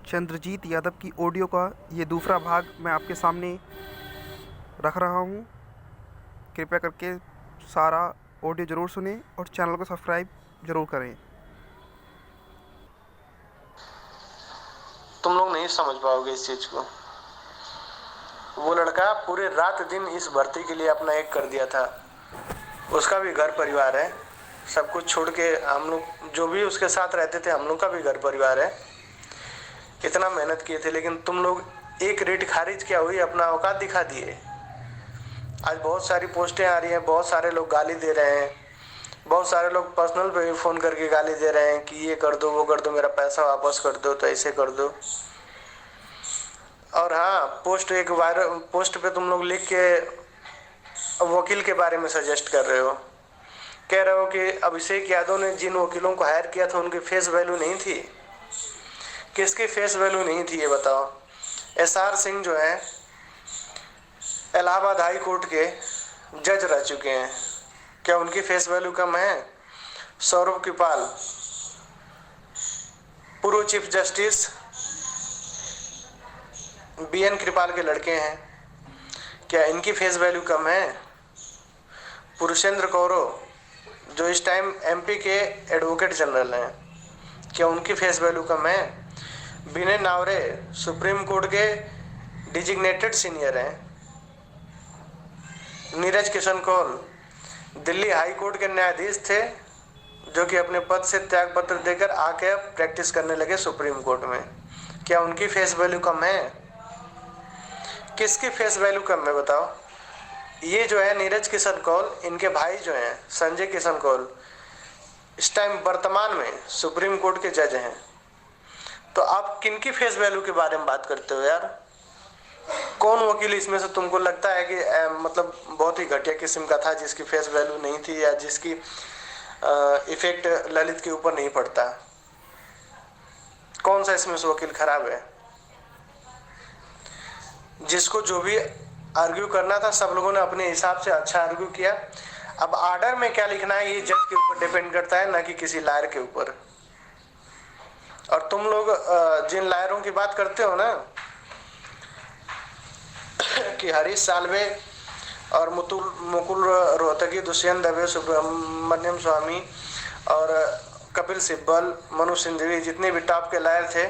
चंद्रजीत यादव की ऑडियो का ये दूसरा भाग मैं आपके सामने रख रहा हूँ। कृपया करके सारा ऑडियो ज़रूर सुनें और चैनल को सब्सक्राइब ज़रूर करें। तुम लोग नहीं समझ पाओगे इस चीज को। वो लड़का पूरे रात दिन इस भर्ती के लिए अपना एक कर दिया था। उसका भी घर परिवार है, सब कुछ छोड़ के हम लोग जो भी उसके साथ रहते थे, हम लोग का भी घर परिवार है। इतना मेहनत किए थे, लेकिन तुम लोग एक रेट खारिज क्या हुई, अपना औकात दिखा दिए। आज बहुत सारी पोस्टें आ रही हैं, बहुत सारे लोग गाली दे रहे हैं, बहुत सारे लोग पर्सनल पे भी फोन करके गाली दे रहे हैं कि ये कर दो, वो कर दो, मेरा पैसा वापस कर दो, तो ऐसे कर दो। और हाँ, पोस्ट एक वायरल पोस्ट पे तुम लोग लिख के वकील के बारे में सजेस्ट कर रहे हो, कह रहे हो कि अभिषेक यादव ने जिन वकीलों को हायर किया था उनकी फेस वैल्यू नहीं थी। किसकी फेस वैल्यू नहीं थी ये बताओ? SR सिंह जो है इलाहाबाद हाई कोर्ट के जज रह चुके हैं, क्या उनकी फेस वैल्यू कम है? सौरभ कृपाल पूर्व चीफ जस्टिस BN कृपाल के लड़के हैं, क्या इनकी फेस वैल्यू कम है? पुरुषेंद्र कौरव जो इस टाइम MP के एडवोकेट जनरल हैं, क्या उनकी फेस वैल्यू कम है? विनय नावरे सुप्रीम कोर्ट के डिजिग्नेटेड सीनियर हैं। नीरज किशन कौल दिल्ली हाई कोर्ट के न्यायाधीश थे, जो कि अपने पद से त्याग पत्र देकर आके प्रैक्टिस करने लगे सुप्रीम कोर्ट में, क्या उनकी फेस वैल्यू कम है? किसकी फेस वैल्यू कम है बताओ? ये जो है नीरज किशन कौल, इनके भाई जो हैं संजय किशन कौल, इस टाइम वर्तमान में सुप्रीम कोर्ट के जज हैं। तो आप किनकी फेस वैल्यू के बारे में बात करते हो यार? कौन वकील इसमें से तुमको लगता है कि मतलब बहुत ही घटिया किस्म का था, जिसकी फेस वैल्यू नहीं थी या जिसकी इफेक्ट ललित के ऊपर नहीं पड़ता? कौन सा इसमें से वकील खराब है? जिसको जो भी आर्ग्यू करना था सब लोगों ने अपने हिसाब से अच्छा आर्ग्यू किया। अब आर्डर में क्या लिखना है ये जज के ऊपर डिपेंड करता है, ना कि किसी लायर के ऊपर। और तुम लोग जिन लायरों की बात करते हो ना कि हरीश साल्वे और मुकुल रोहतगी, दुष्यंत दवे, सुब्रमण्यम स्वामी और कपिल सिब्बल, मनु सिंघवी, जितने भी टॉप के लायर थे,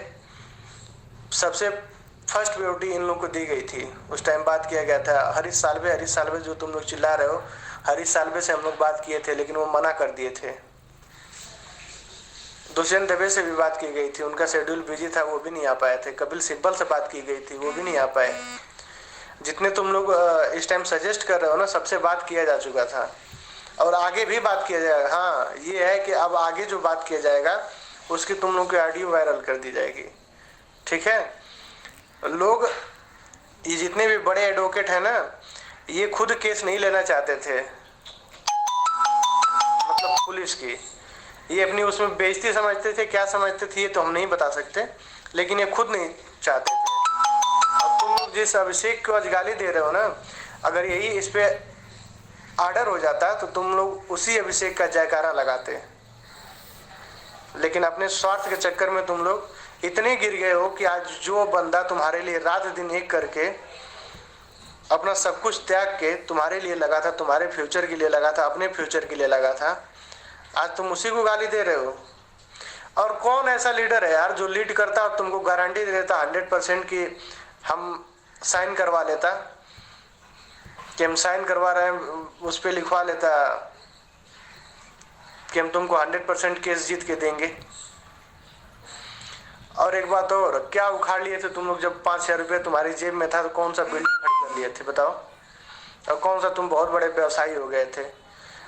सबसे फर्स्ट प्रायोरिटी इन लोगों को दी गई थी। उस टाइम बात किया गया था हरीश साल्वे जो तुम लोग चिल्ला रहे हो, हरीश साल्वे से हम लोग बात किए थे, लेकिन वो मना कर दिए थे। दुष्यंत दवे से भी बात की गई थी, उनका शेड्यूल बिजी था, वो भी नहीं आ पाए थे। कपिल सिब्बल से बात की गई थी, वो भी नहीं आ पाए। जितने तुम लोग इस टाइम सजेस्ट कर रहे हो ना, सबसे बात किया जा चुका था और आगे भी बात किया जाएगा। हाँ, ये है कि अब आगे जो बात किया जाएगा उसकी तुम लोग की ऑडियो वायरल कर दी जाएगी, ठीक है? लोग ये जितने भी बड़े एडवोकेट हैं ना, ये खुद केस नहीं लेना चाहते थे, मतलब पुलिस की। ये अपनी उसमें बेइज्जती समझते थे, क्या समझते थे ये तो हम नहीं बता सकते, लेकिन ये खुद नहीं चाहते थे। अब तुम जिस अभिषेक को आज गाली दे रहे हो ना, अगर यही इस पे आर्डर हो जाता तो तुम लोग उसी अभिषेक का जयकारा लगाते, लेकिन अपने स्वार्थ के चक्कर में तुम लोग इतने गिर गए हो कि आज जो बंदा तुम्हारे लिए रात दिन एक करके अपना सब कुछ त्याग के तुम्हारे लिए लगा था, तुम्हारे फ्यूचर के लिए लगा था, अपने फ्यूचर के लिए लगा था, आज तुम उसी को गाली दे रहे हो। और कौन ऐसा लीडर है यार जो लीड करता और तुमको गारंटी दे देता 100% की हम साइन करवा लेता, कि हम साइन करवा रहे हैं, उस पर लिखवा लेता कि हम तुमको 100% केस जीत के देंगे। और एक बात और, क्या उखाड़ लिए थे तुम लोग जब 5,000 रुपये तुम्हारी जेब में था? तो कौन सा बिल्डिंग खड़ी कर लिए थे बताओ? और कौन सा तुम बहुत बड़े व्यवसायी हो गए थे?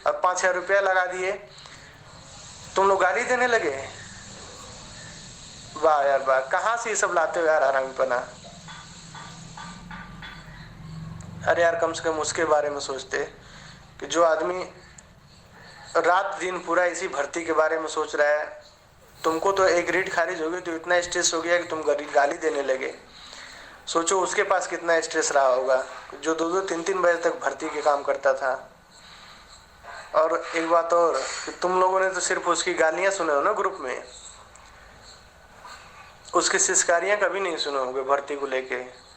अब 5,000 रुपया लगा दिए, तुम लोग गाली देने लगे। वाह यार वाह, कहाँ से ये सब लाते हो यार हरामीपना? अरे यार, कम से कम उसके बारे में सोचते कि जो आदमी रात दिन पूरा इसी भर्ती के बारे में सोच रहा है। तुमको तो एक रीट खारिज हो गई तो इतना स्ट्रेस हो गया कि तुम गाली देने लगे। सोचो उसके पास कितना स्ट्रेस रहा होगा, जो 2-2 3-3 बजे तक भर्ती के काम करता था। और एक बात और कि तुम लोगों ने तो सिर्फ उसकी गालियां सुने हो ना ग्रुप में, उसकी सिस्कारियाँ कभी नहीं सुने होंगे भर्ती को लेके।